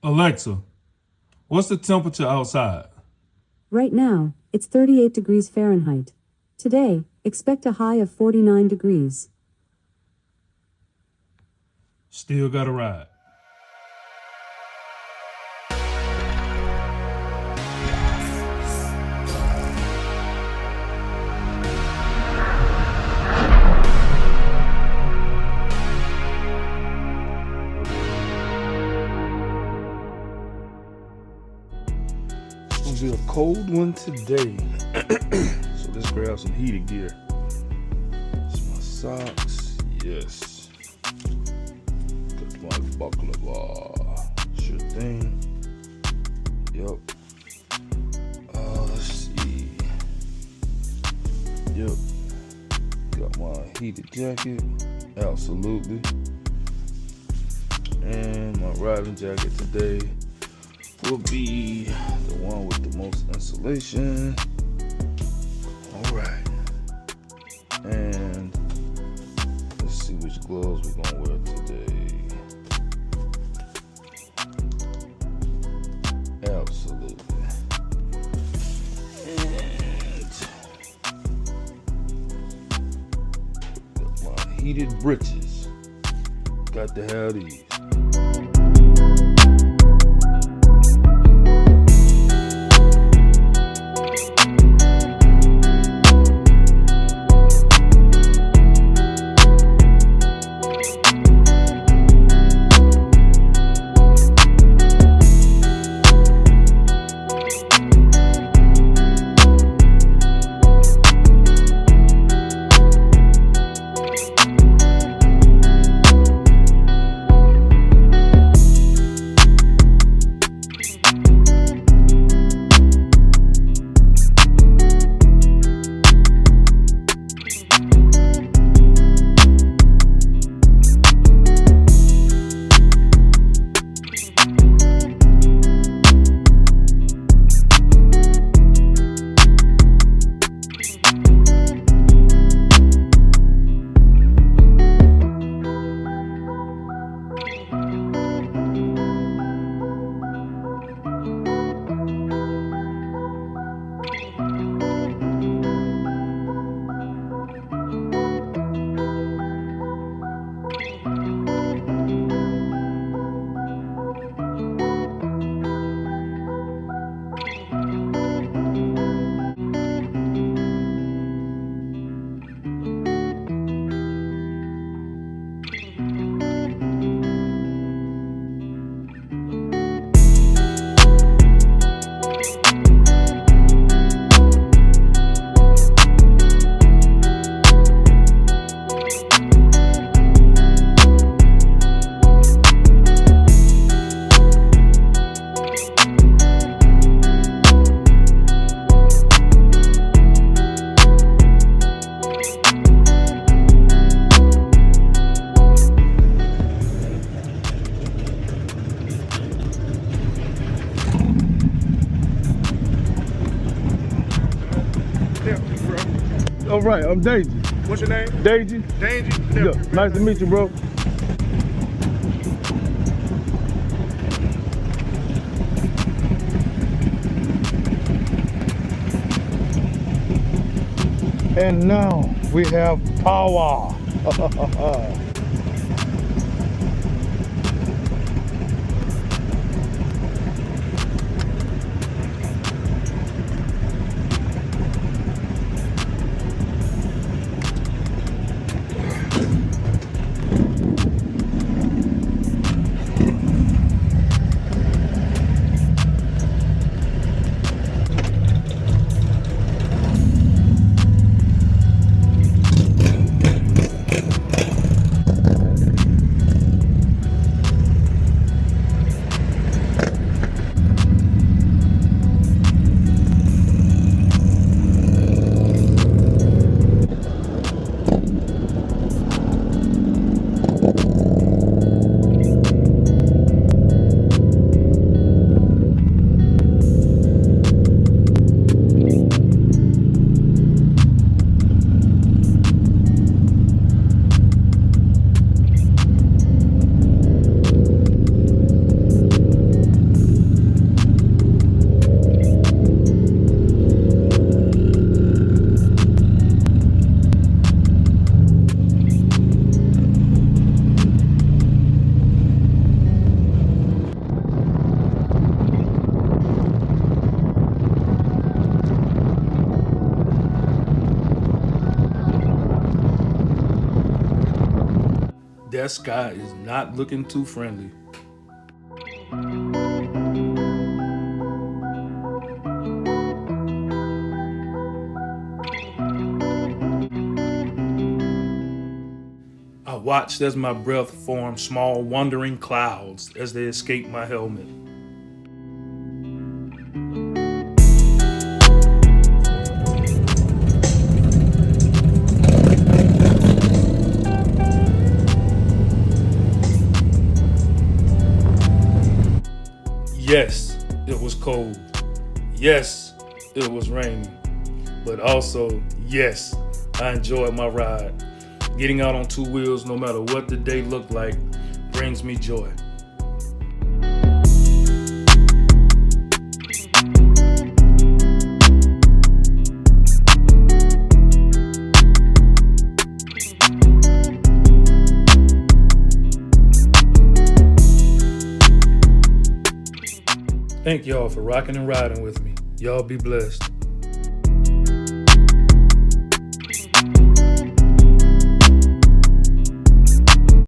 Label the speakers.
Speaker 1: Alexa, what's the temperature outside?
Speaker 2: Right now, it's 38 degrees Fahrenheit. Today, expect a high of 49 degrees.
Speaker 1: Still got a ride. It's gonna be a cold one today. So let's grab some heated gear. It's my socks, yes. Got my baklava, sure thing. Yep. Let's see. Yep. Got my heated jacket, absolutely. And my riding jacket today will be the one with the most insulation. All right. And let's see which gloves we're gonna wear today. Absolutely. And got my heated britches. Got to have these. All right, I'm Daisy.
Speaker 3: What's your name?
Speaker 1: Daisy.
Speaker 3: Daisy?
Speaker 1: Yeah, nice to meet you, bro. And now we have power. that sky is not looking too friendly. I watched as my breath formed small wandering clouds as they escaped my helmet. Yes, it was cold. Yes, it was raining. But also, yes, I enjoyed my ride. Getting out on two wheels, no matter what the day looked like, brings me joy. Thank y'all for rocking and riding with me. Y'all be blessed.